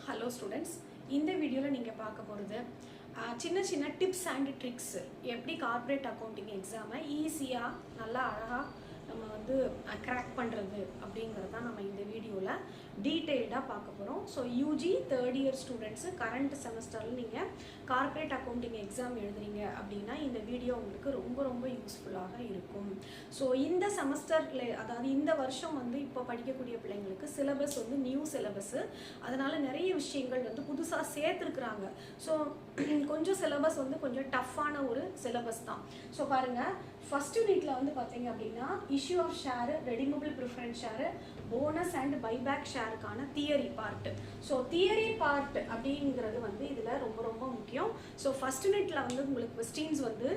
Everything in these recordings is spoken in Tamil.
Hello students, இந்த வீடியோல நீங்க பார்க்க போறது சின்ன சின்ன டிப்ஸ் அண்ட் ட்ரிக்ஸ் எப்படி கார்ப்பரேட் அக்கவுண்டிங் எக்ஸாமை ஈஸியா நல்லா அழகா நம்ம வந்து கிராக் பண்றது அப்படிங்கறத நம்ம இந்த வீடியோல டீடைலா பார்க்க போறோம். So UG third year students current செமஸ்டர்ல நீங்க கார்ப்பரேட் அக்கவுண்டிங் எக்ஸாம் எழுதுறீங்க அப்படின்னா இந்த வீடியோ உங்களுக்கு ரொம்ப ரொம்ப யூஸ்ஃபுல்லாக இருக்கும். ஸோ இந்த செமஸ்டர்ல அதாவது இந்த வருஷம் வந்து இப்போ படிக்கக்கூடிய பிள்ளைங்களுக்கு சிலபஸ் வந்து நியூ சிலபஸ், அதனால நிறைய விஷயங்கள் வந்து புதுசாக சேர்த்துருக்குறாங்க. ஸோ கொஞ்சம் சிலபஸ் வந்து கொஞ்சம் டஃப்பான ஒரு சிலபஸ் தான். ஸோ பாருங்க, ஃபர்ஸ்ட் யூனிட்ல வந்து பார்த்தீங்க அப்படின்னா issue of share, redeemable preference share, bonus and buyback ஷேருக்கான theory part. So theory part அப்படிங்கிறது வந்து இதில் ரொம்ப ரொம்ப முக்கியம். ஸோ ஃபர்ஸ்ட் யூனிட்ல வந்து உங்களுக்கு கொஸ்டின்ஸ் வந்து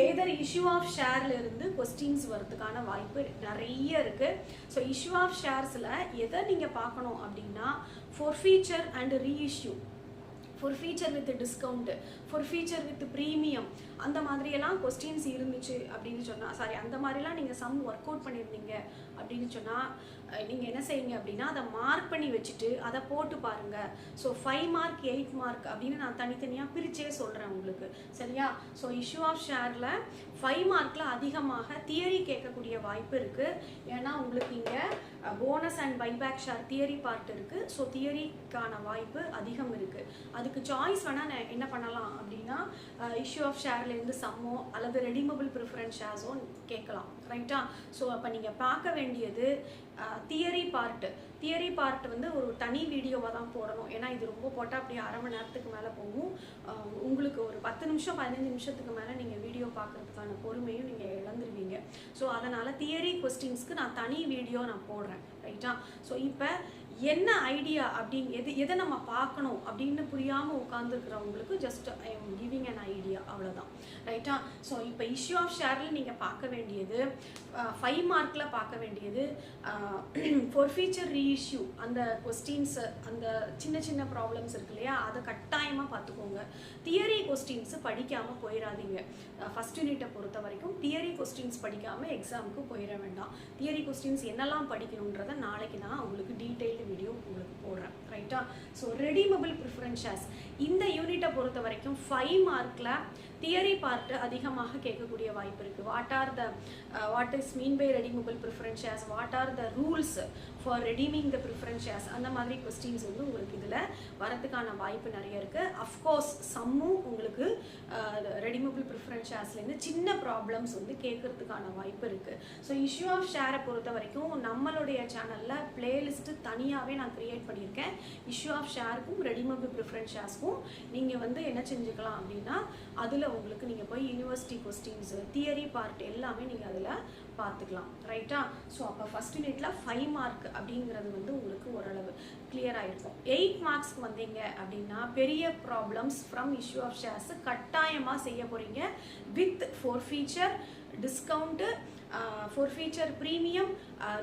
ஏதர் இஷ்யூ ஆஃப் ஷேர்ல இருந்து கொஸ்டின்ஸ் வரதுக்கான வாய்ப்பு நிறைய இருக்கு. ஸோ இஷ்யூ ஆஃப் ஷேர்ஸ்ல எதை நீங்க பார்க்கணும் அப்படின்னா forfeiture and reissue, forfeiture with discount, forfeiture with premium, அந்த மாதிரியெல்லாம் கொஸ்டின்ஸ் இருந்துச்சு அப்படின்னு சொன்னால், சாரி அந்த மாதிரிலாம் நீங்கள் சம் ஒர்க் அவுட் பண்ணியிருந்தீங்க அப்படின்னு சொன்னால் நீங்கள் என்ன செய்யுங்க அப்படின்னா அதை மார்க் பண்ணி வச்சுட்டு அதை போட்டு பாருங்கள். ஸோ 5 மார்க் 8 மார்க் அப்படின்னு நான் தனித்தனியாக பிரிச்சே சொல்கிறேன் உங்களுக்கு, சரியா? ஸோ இஷ்யூ ஆஃப் ஷேரில் 5 மார்க்கில் அதிகமாக தியரி கேட்கக்கூடிய வாய்ப்பு இருக்குது. ஏன்னா உங்களுக்கு இங்கே bonus and buyback share theory part இருக்குது. ஸோ தியரிக்கான வாய்ப்பு அதிகம் இருக்குது. அதுக்கு சாய்ஸ் வேணால் என்ன பண்ணலாம் அப்படின்னா இஷ்யூ ஆஃப் ஷேர்லேருந்து சம்மோ அல்லது ரெடிமபிள் ப்ரிஃபரன்ஸ் ஷேர்ஸோ கேட்கலாம், ரைட்டா? ஸோ அப்போ நீங்கள் பார்க்க வேண்டியது தியரி பார்ட். தியரி பார்ட் வந்து ஒரு தனி வீடியோவாக தான் போடணும். ஏன்னா இது ரொம்ப போட்டால் அப்படியே அரை மணி நேரத்துக்கு மேலே போகும். உங்களுக்கு ஒரு 10 நிமிஷம் 15 நிமிஷத்துக்கு மேலே நீங்கள் வீடியோ பார்க்குறதுக்கான பொறுமையும் நீங்கள் இழந்துருவீங்க. ஸோ அதனால் தியரி கொஸ்டின்ஸ்க்கு நான் தனி வீடியோ நான் போடுறேன், ரைட்டா? ஸோ இப்போ என்ன ஐடியா அப்படின்னு எதை நம்ம பார்க்கணும் அப்படின்னு புரியாமல் உட்காந்துருக்கிறவங்களுக்கு just I am giving an idea, அவ்வளோதான், ரைட்டா? ஸோ இப்போ இஷ்யூ ஆஃப் ஷேரில் நீங்கள் பார்க்க வேண்டியது 5 மார்க்கில் பார்க்க வேண்டியது forfeiture ரீஇஷ்யூ, அந்த கொஸ்டின்ஸ் அந்த சின்ன சின்ன ப்ராப்ளம்ஸ் இருக்கு இல்லையா, அதை கட்டாயமாக பார்த்துக்கோங்க. தியரி கொஸ்டின்ஸ் படிக்காமல் போயிடாதீங்க. ஃபர்ஸ்ட் யூனிட்டை பொறுத்த வரைக்கும் தியரி கொஸ்டின்ஸ் படிக்காமல் எக்ஸாமுக்கு போயிட வேண்டாம். தியரி கொஸ்டின்ஸ் என்னெல்லாம் படிக்கணுன்றதை நாளைக்கு நான் உங்களுக்கு டீட்டெயில்டு வீடியோ உங்களுக்கு போடுறேன், ரைட்டா? ஸோ ரெடிமபிள் ப்ரிஃபரன்ஸ் ஷேர்ஸ் இந்த யூனிட்டை பொறுத்த வரைக்கும் 5 மார்க்கில் தியரி பார்ட் அதிகமாக கேட்கக்கூடிய வாய்ப்பு இருக்குது. What is mean by redeemable preference shares, what are the rules for redeeming the preference shares, அந்த மாதிரி கொஸ்டின்ஸ் வந்து உங்களுக்கு இதில் வரதுக்கான வாய்ப்பு நிறைய இருக்குது. அஃப்கோர்ஸ் சம்மும் உங்களுக்கு ரெடிமபிள் ப்ரிஃபரன்ஸ் ஷேர்ஸ்லேருந்து சின்ன ப்ராப்ளம்ஸ் வந்து கேட்கறதுக்கான வாய்ப்பு இருக்குது. ஸோ இஷ்யூ ஆஃப் ஷேரை பொறுத்த வரைக்கும் நம்மளுடைய சேனலில் பிளேலிஸ்ட்டு தனியாகவே நான் க்ரியேட் பண்ணியிருக்கேன். இஷ்யூ ஆஃப் ஷேருக்கும் ரெடிமபிள் ப்ரிஃபரன்ஸ் ஷேர்ஸ்க்கும் நீங்கள் வந்து என்ன செஞ்சுக்கலாம் அப்படின்னா அதில் உங்களுக்கு நீங்கள் போய் யூனிவர்சிட்டி கொஸ்டின்ஸு தியரி பார்ட் எல்லாமே நீங்கள் அதில் பார்த்துக்கலாம், ரைட்டா? ஸோ அப்போ ஃபர்ஸ்ட் யூனிட்டில் 5 மார்க் அப்படிங்கிறது வந்து உங்களுக்கு ஓரளவு கிளியர் ஆகிருக்கும். 8 மார்க்ஸ்க்கு வந்தீங்க அப்படின்னா பெரிய problems from issue of shares கட்டாயமாக செய்ய போகிறீங்க with forfeiture, discount, forfeiture premium,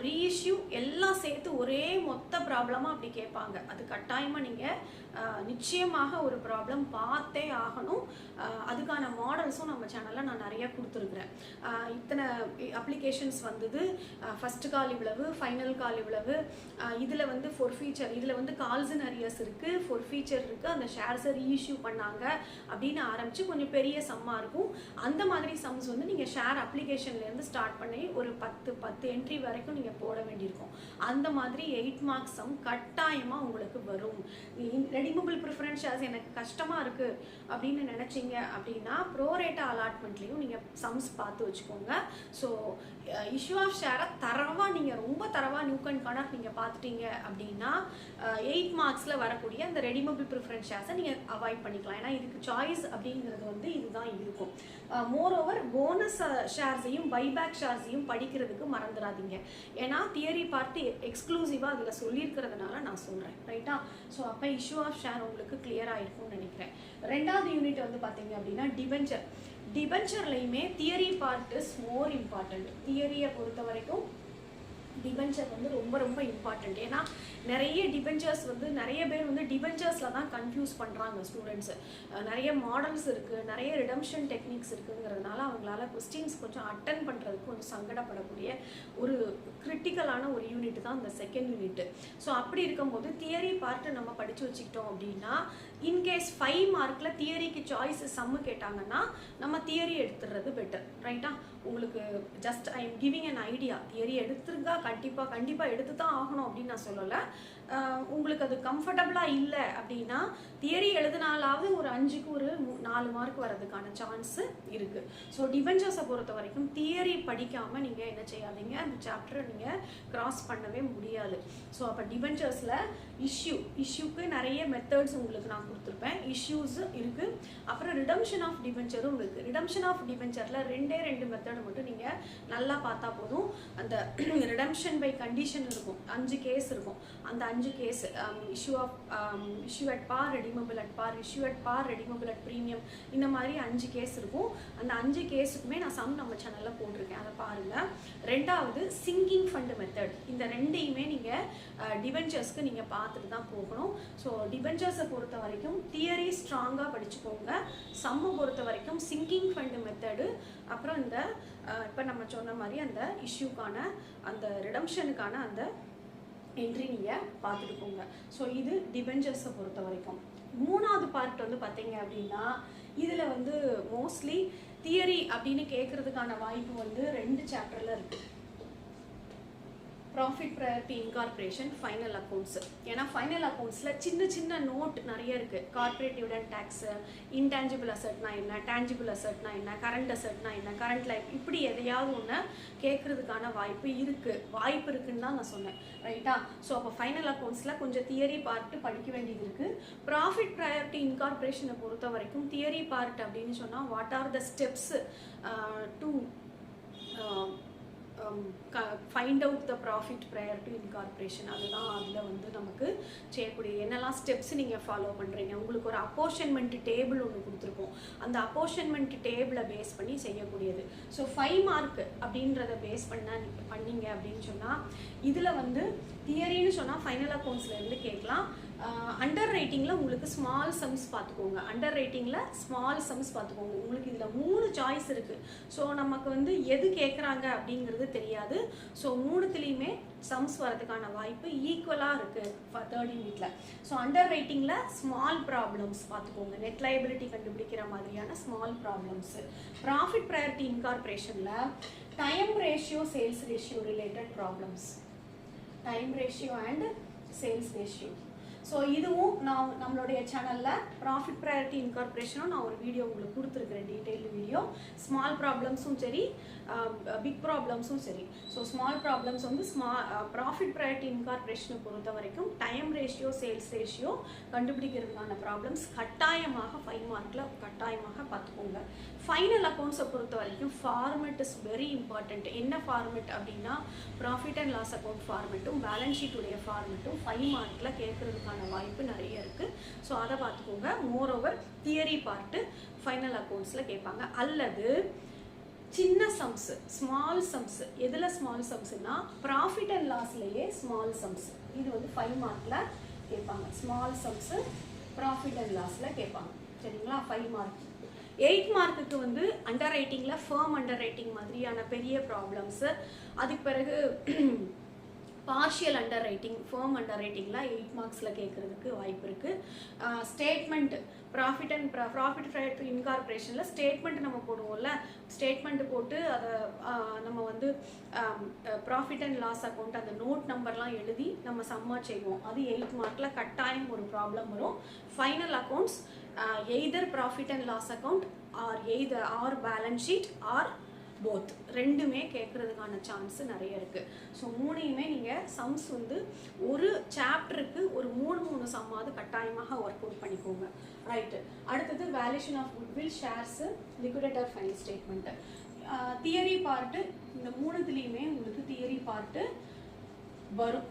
reissue எல்லாம் சேர்த்து ஒரே மொத்த ப்ராப்ளமாக அப்படி கேட்பாங்க. அது கட்டாயமாக நீங்கள் நிச்சயமாக ஒரு ப்ராப்ளம் பார்த்தே ஆகணும். அதுக்கான மாடல்ஸும் நம்ம சேனலில் நான் நிறைய கொடுத்துருக்குறேன். இத்தனை அப்ளிகேஷன்ஸ் வந்தது, ஃபஸ்ட்டு கால் இவ்வளவு, ஃபைனல் கால் இவ்வளவு, இதில் வந்து forfeiture, இதில் வந்து கால்ஸ் அண்ட் அரியர்ஸ் இருக்குது, forfeiture இருக்குது, அந்த ஷேர்ஸை ரீஇஷ்யூ பண்ணாங்க அப்படின்னு ஆரம்பித்து கொஞ்சம் பெரிய சம்மாக இருக்கும். அந்த மாதிரி சம்ஸ் வந்து நீங்கள் ஷேர் அப்ளிகேஷன்லேருந்து ஸ்டார்ட் பண்ணி ஒரு 10 என்ட்ரி வரைக்கும் நீங்கள் போட வேண்டியிருக்கும். அந்த மாதிரி 8 மார்க்ஸ் சம் கட்டாயமாக உங்களுக்கு வரும். ரெடிமபிள் ப்ரிஃபரன்ஸ் ஷேர்ஸ் எனக்கு கஷ்டமாக இருக்குது அப்படின்னு நினச்சிங்க அப்படின்னா ப்ரோரேட்டா அலாட்மெண்ட்லேயும் நீங்கள் சம்ஸ் பார்த்து வச்சுக்கோங்க. ஸோ இஷ்யூ ஆஃப் ஷேரை தரவாக நீங்கள் ரொம்ப தரவாக நியூக் அண்ட் கார்னர் நீங்கள் பார்த்துட்டீங்க அப்படின்னா 8 மார்க்ஸில் வரக்கூடிய அந்த ரெடிமபிள் ப்ரிஃபரன்ஸ் ஷேர்ஸை நீங்கள் அவாய்ட் பண்ணிக்கலாம். ஏன்னா இதுக்கு சாய்ஸ் அப்படிங்கிறது வந்து இதுதான் இருக்கும். மோரோவர் போனஸ் ஷேர்ஸையும் பைபேக் ஷேர்ஸையும் படிக்கிறதுக்கு மறந்துடாதீங்க. ஏன்னா தியரி பார்த்து எக்ஸ்க்ளூசிவாக அதில் சொல்லியிருக்கிறதுனால நான் சொல்கிறேன், ரைட்டா? ஸோ அப்போ இஷ்யூ ஆஃப் ஷேர் உங்களுக்கு கிளியராக இருக்கும்னு நினைக்கிறேன். ரெண்டாவது யூனிட் வந்து பார்த்தீங்க அப்படின்னா டிபென்ச்சர்லையுமே theory part is more important. தியரியை பொறுத்த வரைக்கும் டிபென்ச்சர் வந்து ரொம்ப ரொம்ப இம்பார்ட்டண்ட். ஏன்னா நிறைய டிபென்ச்சர்ஸ் வந்து நிறைய பேர் வந்து டிபென்ச்சர்ஸில் தான் கன்ஃபியூஸ் பண்ணுறாங்க ஸ்டூடெண்ட்ஸு. நிறைய மாடல்ஸ் இருக்குது, நிறைய ரிடம்ஷன் டெக்னிக்ஸ் இருக்குங்கிறதுனால அவங்களால கொஸ்டின்ஸ் கொஞ்சம் அட்டன் பண்ணுறதுக்கு கொஞ்சம் சங்கடப்படக்கூடிய ஒரு கிரிட்டிக்கலான ஒரு யூனிட் தான் இந்த செகண்ட் யூனிட். ஸோ அப்படி இருக்கும்போது தியரி பார்ட்டு நம்ம படித்து வச்சுக்கிட்டோம் அப்படின்னா இன்கேஸ் 5 மார்க்கில் தியரிக்கு சாய்ஸ் சம்மு கேட்டாங்கன்னா நம்ம தியரி எடுத்துடுறது பெட்டர். ரைட்டா? உங்களுக்கு just I am giving an idea. Theory எடுத்துருக்கா கண்டிப்பாக எடுத்து தான் ஆகணும் அப்படின்னு நான் சொல்லலை. உங்களுக்கு அது கம்ஃபர்டபுளாக இல்லை அப்படின்னா தியரி எழுதினாலாவது ஒரு 5க்கு ஒரு 4 மார்க் வரதுக்கான சான்ஸு இருக்குது. ஸோ டிபென்ச்சர்ஸை பொறுத்த வரைக்கும் தியரி படிக்காமல் நீங்கள் என்ன செய்யாதீங்க, அந்த சாப்டரை நீங்கள் கிராஸ் பண்ணவே முடியாது. ஸோ அப்போ டிபென்ச்சர்ஸில் இஷ்யூக்கு நிறைய மெத்தட்ஸ் உங்களுக்கு நான் கொடுத்துருப்பேன். இஷ்யூஸ் இருக்குது, அப்புறம் ரிடம்ஷன் ஆஃப் டிபென்ச்சரும் இருக்குது. ரிடம்ஷன் ஆஃப் டிபென்ச்சரில் 2 மெத்தட் மட்டும் நீங்கள் நல்லா பார்த்தா போதும். அந்த ரிடம்ஷன் பை கண்டிஷன் இருக்கும், 5 கேஸ் இருக்கும். அந்த 5 case issue at par, redeemable at par, issue at par, redeemable at premium, இந்த மாதிரி 5 கேஸ் இருக்கும். அந்த 5 கேஸுக்குமே நான் சம் நம்ம சேனலில் போட்டிருக்கேன், அதை பாருங்கள். 2வது சிங்கிங் ஃபண்ட் மெத்தட். இந்த 2யுமே நீங்கள் டிபென்ச்சர்ஸ்க்கு நீங்கள் பார்த்துட்டு தான் போகணும். ஸோ டிபென்ச்சர்ஸை பொறுத்த வரைக்கும் தியரி ஸ்ட்ராங்காக படிச்சுக்கோங்க. சம்மை பொறுத்த வரைக்கும் சிங்கிங் ஃபண்ட் மெத்தடு, அப்புறம் இந்த இப்போ நம்ம சொன்ன மாதிரி அந்த இஷ்யூக்கான அந்த ரிடம்ஷனுக்கான அந்த என்ட்ரி நீங்கள் பார்த்துட்டு போங்க. ஸோ இது டிபென்ச்சர்ஸை பொறுத்த வரைக்கும். 3வது பார்ட் வந்து பார்த்தீங்க அப்படின்னா இதில் வந்து மோஸ்ட்லி தியரி அப்படின்னு கேட்குறதுக்கான வாய்ப்பு வந்து 2 சாப்டரில் இருக்குது. Profit priority incorporation, final accounts. ஏன்னா ஃபைனல் அக்கௌண்ட்ஸில் சின்ன நோட் நிறைய இருக்குது. கார்பரேட் டிவிடெண்ட் டேக்ஸு, இன்டான்ஜிபிள் அசட்னா என்ன, டேஞ்சிபிள் அசட்னா என்ன, கரண்ட் அசட்னா என்ன, கரண்ட் லைஃப், இப்படி எதையாவது ஒன்று கேட்குறதுக்கான வாய்ப்பு இருக்குன்னு தான் நான் சொன்னேன். ரைட்டா? ஸோ அப்போ ஃபைனல் அக்கௌண்ட்ஸில் கொஞ்சம் தியரி பார்ட்டு படிக்க வேண்டியது இருக்குது. ப்ராஃபிட் ப்ரையாரிட்டி இன்கார்பரேஷனை பொறுத்த வரைக்கும் தியரி பார்ட் அப்படின்னு சொன்னால் what are the steps to find out the profit prior to incorporation. அதுதான் அதில் வந்து நமக்கு செய்யக்கூடிய என்னெல்லாம் ஸ்டெப்ஸ் நீங்கள் ஃபாலோ பண்ணுறீங்க. உங்களுக்கு ஒரு அப்போர்ஷன்மெண்ட் டேபிள் ஒன்று கொடுத்துருக்கோம், அந்த அப்போர்ஷன்மெண்ட் டேபிளை பேஸ் பண்ணி செய்யக்கூடியது. ஸோ 5 மார்க் அப்படின்றத பேஸ் பண்ணீங்க அப்படின்னு சொன்னால் இதில் வந்து தியரின்னு சொன்னால் ஃபைனல் அக்கௌண்ட்ஸ்லேருந்து கேட்கலாம். அண்டர் ரைட்டிங்கில் உங்களுக்கு ஸ்மால் சம்ஸ் பார்த்துக்கோங்க. அண்டர் ரைட்டிங்கில் ஸ்மால் சம்ஸ் பார்த்துக்கோங்க. உங்களுக்கு இதில் 3 சாய்ஸ் இருக்குது. ஸோ நமக்கு வந்து எது கேட்குறாங்க அப்படிங்கிறது தெரியாது. ஸோ 3த்துலேயுமே சம்ஸ் வரதுக்கான வாய்ப்பு ஈக்குவலாக இருக்குது 3rd யூனிட்டில். ஸோ அண்டர் ரைட்டிங்கில் ஸ்மால் ப்ராப்ளம்ஸ் பார்த்துக்கோங்க. நெட் லைபிலிட்டி கண்டுபிடிக்கிற மாதிரியான ஸ்மால் ப்ராப்ளம்ஸு. ப்ராஃபிட் ப்ரையாரிட்டி இன்கார்பரேஷனில் time ratio, sales ratio related problems. Time ratio and sales ratio. So இதுவும் நான் நம்மளுடைய சேனலில் ப்ராஃபிட் ப்ரையாரிட்டி இன்கார்பரேஷனும் நான் ஒரு வீடியோ உங்களுக்கு கொடுத்துருக்குறேன், டீட்டெயில்டு வீடியோ. ஸ்மால் ப்ராப்ளம்ஸும் சரி, பிக் ப்ராப்ளம்ஸும் சரி. ஸோ ஸ்மால் ப்ராப்ளம்ஸ் வந்து ப்ராஃபிட் ப்ரையாரிட்டி இன்கார்பரேஷனை பொறுத்த வரைக்கும் டைம் ரேஷியோ, சேல்ஸ் ரேஷியோ கண்டுபிடிக்கிறதுக்கான ப்ராப்ளம்ஸ் கட்டாயமாக 5 மார்க்கில் கட்டாயமாக பார்த்துக்கோங்க. ஃபைனல் அக்கௌண்ட்ஸை பொறுத்த வரைக்கும் ஃபார்மெட் இஸ் வெரி இம்பார்ட்டண்ட். என்ன ஃபார்மெட் அப்படின்னா ப்ராஃபிட் அண்ட் லாஸ் அக்கௌண்ட் ஃபார்மெட்டும் பேலன்ஸ் ஷீட்டுடைய ஃபார்மெட்டும் 5 மார்க்கில் கேட்குறதுக்கான வாய்ப்பு நிறைய இருக்குது. ஸோ அதை பார்த்துக்கோங்க. மோரோவர் தியரி பார்ட்டு ஃபைனல் அக்கௌண்ட்ஸில் கேட்பாங்க. அல்லது சின்ன சம்ஸு, ஸ்மால் சம்ஸு. எதில் ஸ்மால் சம்ஸ்னா ப்ராஃபிட் அண்ட் லாஸ்லேயே ஸ்மால் சம்ஸ். இது வந்து 5 மார்க்கில் கேட்பாங்க. ஸ்மால் சம்ஸு ப்ராஃபிட் அண்ட் லாஸில் கேட்பாங்க. சரிங்களா? 5 மார்க். 8 மார்க்குக்கு வந்து அண்டர் ரைட்டிங்கில் ஃபர்ம் அண்டர் ரைட்டிங் மாதிரியான பெரிய ப்ராப்ளம்ஸு. அதுக்கு பிறகு பார்ஷியல் அண்டர் ரைட்டிங், ஃபர்ம் அண்டர் ரைட்டிங்கில் 8 மார்க்ஸில் கேட்குறதுக்கு வாய்ப்பு இருக்குது. ஸ்டேட்மெண்ட், ப்ராஃபிட் ப்ரையாரிட்டி இன்கார்பரேஷனில் ஸ்டேட்மெண்ட் நம்ம போடுவோம்ல, ஸ்டேட்மெண்ட் போட்டு அதை நம்ம வந்து ப்ராஃபிட் அண்ட் லாஸ் அக்கௌண்ட் அந்த நோட் நம்பர்லாம் எழுதி நம்ம சம்மா செய்வோம். அது 8 மார்க்கில் கட்டாயம் ஒரு ப்ராப்ளம் வரும். Final accounts either profit and loss account or balance sheet or both, ரெண்டுமே கேட்குறதுக்கான சான்ஸு நிறைய இருக்குது. ஸோ 3யுமே நீங்கள் சம்ஸ் வந்து ஒரு சாப்டருக்கு ஒரு 3 சம்மாவது கட்டாயமாக ஒர்க் அவுட் பண்ணிக்கோங்க. ரைட்டு. அடுத்தது valuation of goodwill, shares, liquidator final statement. Theory part இந்த 3த்துலேயுமே உங்களுக்கு தியரி பார்ட்டு வரும்.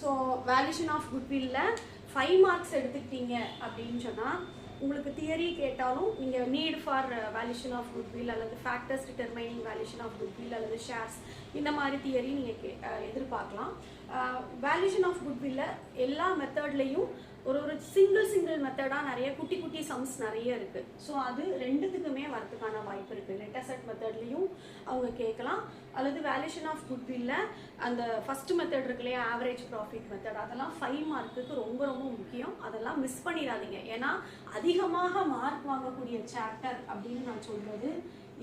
ஸோ வேல்யூஷன் ஆஃப் குட்வில்ல 5 மார்க்ஸ் எடுத்துக்கிட்டீங்க அப்படின்னு சொன்னால் உங்களுக்கு தியரி கேட்டாலும் நீங்கள் need for valuation of goodwill அல்லது factors determining valuation of goodwill அல்லது ஷேர்ஸ் இந்த மாதிரி தியரி நீங்கள் எதிர்பார்க்கலாம். வேல்யூஷன் ஆஃப் குட்வில்ல எல்லா மெத்தட்லையும் ஒரு சிங்கிள் மெத்தடாக நிறைய குட்டி குட்டி சம்ஸ் நிறைய இருக்குது. ஸோ அது ரெண்டுத்துக்குமே வரதுக்கான வாய்ப்பு இருக்குது. நெட் அசெட் மெத்தட்லையும் அவங்க கேட்கலாம், அல்லது வேல்யூஷன் ஆஃப் குட்வில்ல அந்த ஃபர்ஸ்ட் மெத்தட் இருக்கு இல்லையா, ஆவரேஜ் ப்ராஃபிட் மெத்தட், அதெல்லாம் 5 மார்க்குக்கு ரொம்ப ரொம்ப முக்கியம். அதெல்லாம் மிஸ் பண்ணிடாதீங்க. ஏன்னா அதிகமாக மார்க் வாங்கக்கூடிய சாப்டர் அப்படின்னு நான் சொல்றது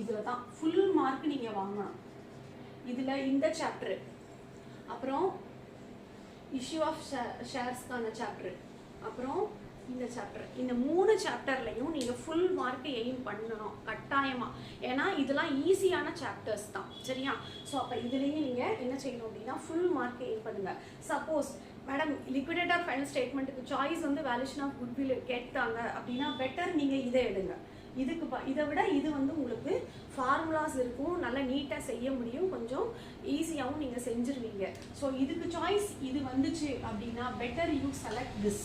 இதில் தான். ஃபுல் மார்க் நீங்கள் வாங்கணும். இதில் இந்த சாப்டரு, அப்புறம் இஷ்யூ ஆஃப் ஷேர்ஸ்க்கான சாப்டர், அப்புறம் இந்த சாப்டர், இந்த 3 சாப்டர்லையும் நீங்கள் ஃபுல் மார்க் எய்ம் பண்ணணும் கட்டாயமாக. ஏன்னா இதெல்லாம் ஈஸியான சாப்டர்ஸ் தான், சரியா? ஸோ அப்போ இதுலேயும் நீங்கள் என்ன செய்யணும் அப்படின்னா ஃபுல் மார்க் எய்ம் பண்ணுங்கள். சப்போஸ் மேடம் லிக்விடேட்டர் ஃபைனல் ஸ்டேட்மெண்ட்டுக்கு சாய்ஸ் வந்து வேல்யூஷன் ஆஃப் குட்வில் கேட்டாங்க அப்படின்னா பெட்டர் நீங்கள் இதை எடுங்க. இதை விட இது வந்து உங்களுக்கு ஃபார்முலாஸ் இருக்கும், நல்லா நீட்டாக செய்ய முடியும், கொஞ்சம் ஈஸியாகவும் நீங்கள் செஞ்சுருவீங்க. ஸோ இதுக்கு சாய்ஸ் இது வந்துச்சு அப்படின்னா better you select this.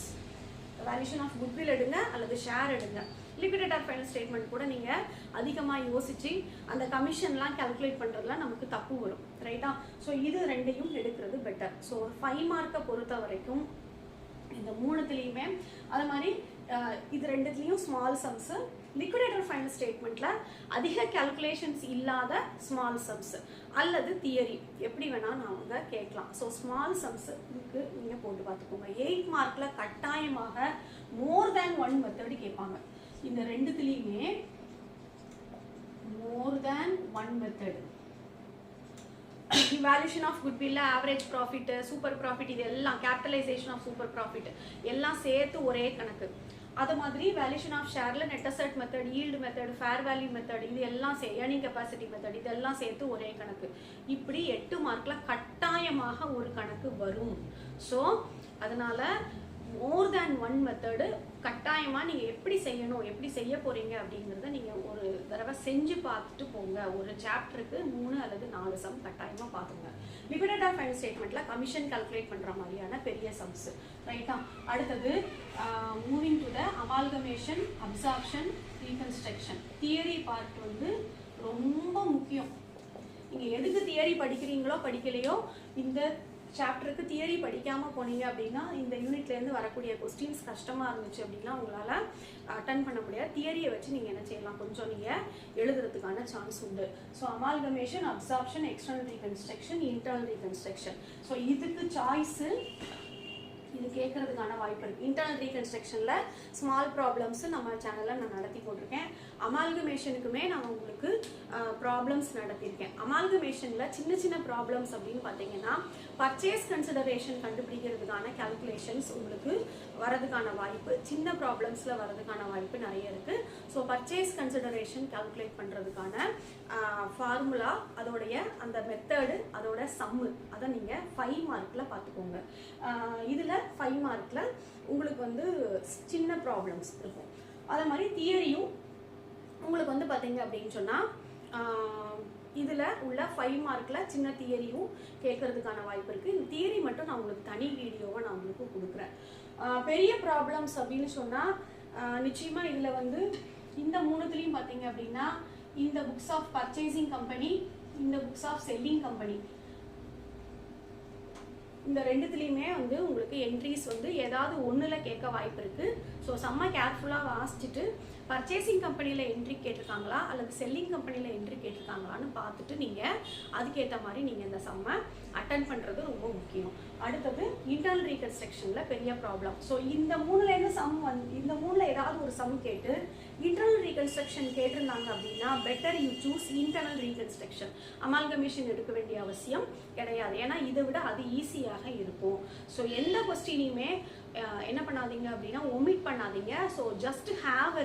Valuation of goodwill எடுங்க அல்லது ஷேர் எடுங்க. லிக்விடேட்டர் ஃபைனல் ஸ்டேட்மெண்ட் கூட நீங்கள் அதிகமாக யோசிச்சு அந்த கமிஷன்லாம் கால்குலேட் பண்ணுறதுலாம் நமக்கு தப்பு வரும், ரைட்டா? ஸோ இது ரெண்டையும் எடுக்கிறது பெட்டர். ஸோ 5 மார்க்கை பொறுத்த வரைக்கும் இந்த 3த்துலேயுமே அது மாதிரி இது ரெண்டுத்துலேயும் ஸ்மால் சம்ஸு, லிக்விடேட்டர் ஃபைனல் ஸ்டேட்மெண்ட்டில் அதிக கால்குலேஷன்ஸ் இல்லாத ஸ்மால் சம்ஸ் அல்லது தியரி எப்படி வேணால் அவங்க கேட்கலாம். ஸோ ஸ்மால் சம்ஸுக்கு நீங்கள் போட்டு பார்த்துக்கோங்க. 8 மார்க்கில் கட்டாயமாக மோர் தேன் 1 மெத்தடு கேட்பாங்க. இந்த ரெண்டுத்துலேயுமே more than 1 method. Valuation of goodwill, average profit, super profit, இது எல்லாம் கேபிட்டலைசேஷன் ஆஃப் சூப்பர் ப்ராஃபிட் எல்லாம் சேர்த்து ஒரே கணக்கு. அது மாதிரி வேல்யூஷன் ஆஃப் ஷேரில் net asset method, yield method, fair value method, இது எல்லாம் ஏர்னிங் கெப்பாசிட்டி மெத்தட், இதெல்லாம் சேர்த்து ஒரே கணக்கு. இப்படி 8 மார்க்கில் கட்டாயமாக ஒரு கணக்கு வரும். ஸோ அதனால மோர் தேன் 1 மெத்தடு கட்டாயமாக நீங்கள் எப்படி செய்யணும், எப்படி செய்ய போகிறீங்க அப்படிங்கிறத நீங்கள் ஒரு தடவை செஞ்சு பார்த்துட்டு போங்க. ஒரு சாப்டருக்கு 3 அல்லது 4 சம் கட்டாயமாக பார்த்துங்க. லிக்விடேட்டர் ஃபைனல் ஸ்டேட்மெண்ட்டில் கமிஷன் கால்குலேட் பண்ணுற மாதிரியான பெரிய சம்ஸ், ரைட்டா? அடுத்தது moving to the amalgamation, absorption, reconstruction. Theory part வந்து ரொம்ப முக்கியம். நீங்கள் எதுக்கு தியரி படிக்கிறீங்களோ படிக்கலையோ, இந்த சாப்டருக்கு தியரி படிக்காமல் போனீங்க அப்படின்னா இந்த யூனிட்லேருந்து வரக்கூடிய கொஸ்டின்ஸ் கஷ்டமாக இருந்துச்சு அப்படின்னா உங்களால் அட்டன் பண்ண முடியாது. தியரியை வச்சு நீங்கள் என்ன செய்யலாம், கொஞ்சம் நீங்கள் எழுதுறதுக்கான சான்ஸ் உண்டு. So amalgamation, absorption, external reconstruction, internal reconstruction. So இதுக்கு சாய்ஸு இது கேட்கறதுக்கான வாய்ப்பு இருக்குது. இன்டர்னல் ரீகன்ஸ்ட்ரக்ஷனில் ஸ்மால் ப்ராப்ளம்ஸ் நம்ம சேனலில் நான் நடத்தி போட்டிருக்கேன். அமால்கமேஷனுக்குமே நான் உங்களுக்கு ப்ராப்ளம்ஸ் நடத்தியிருக்கேன். அமால்கமேஷனில் சின்ன ப்ராப்ளம்ஸ் அப்படின்னு பார்த்தீங்கன்னா பர்ச்சேஸ் கன்சிடரேஷன் கண்டுபிடிக்கிறதுக்கான கால்குலேஷன்ஸ் உங்களுக்கு வரதுக்கான வாய்ப்பு, சின்ன ப்ராப்ளம்ஸில் வரதுக்கான வாய்ப்பு நிறைய இருக்குது. ஸோ பர்ச்சேஸ் கன்சிடரேஷன் கால்குலேட் பண்ணுறதுக்கான ஃபார்முலா, அதோடைய அந்த மெத்தடு, அதோட சம்மு, அதை நீங்கள் 5 மார்க்கில் பார்த்துக்கோங்க. இதில் 5 மார்க்கில் உங்களுக்கு வந்து சின்ன ப்ராப்ளம்ஸ் இருக்கும். அதே மாதிரி தியரியும் உங்களுக்கு வந்து பார்த்தீங்க அப்படின்னு சொன்னால் இதில் உள்ள 5 மார்க்கில் சின்ன தியரியும் கேட்கறதுக்கான வாய்ப்பு இருக்குது. இந்த தியரி மட்டும் நான் உங்களுக்கு தனி வீடியோவை நான் உங்களுக்கு கொடுக்குறேன். பெரிய ப்ராப்ளம்ஸ் அப்படின்னு சொன்னால் நிச்சயமாக இதில் வந்து இந்த 3த்துலேயும் பார்த்தீங்க அப்படின்னா இந்த புக்ஸ் ஆஃப் பர்ச்சேசிங் கம்பெனி, இந்த புக்ஸ் ஆஃப் செல்லிங் கம்பெனி, இந்த ரெண்டுத்துலேயுமே வந்து உங்களுக்கு என்ட்ரிஸ் வந்து ஏதாவது ஒன்றில் கேட்க வாய்ப்பு இருக்குது. ஸோ செம்ம கேர்ஃபுல்லாக வாசிச்சுட்டு பர்ச்சேசிங் கம்பெனியில் என்ட்ரி கேட்டிருக்காங்களா அல்லது செல்லிங் கம்பெனியில் என்ட்ரி கேட்டிருக்காங்களான்னு பார்த்துட்டு நீங்கள் அதுக்கேற்ற மாதிரி நீங்கள் இந்த சம்மை அட்டன் பண்ணுறது ரொம்ப முக்கியம். அடுத்தது இன்டர்னல் ரீகன்ஸ்ட்ரக்ஷனில் பெரிய ப்ராப்ளம். ஸோ இந்த 3லேருந்து சம் இந்த 3ல் ஏதாவது ஒரு சம் கேட்டு இன்டர்னல் ரீகன்ஸ்ட்ரக்ஷன் கேட்டிருந்தாங்க அப்படின்னா better you choose internal reconstruction. Amalgamation எடுக்க வேண்டிய அவசியம் கிடையாது, ஏன்னா இதை விட அது ஈஸியாக இருக்கும். ஸோ எந்த கொஸ்டினையுமே என்ன பண்ணாதீங்க அப்படின்னா ஒமிட் பண்ணாதீங்க. So just have a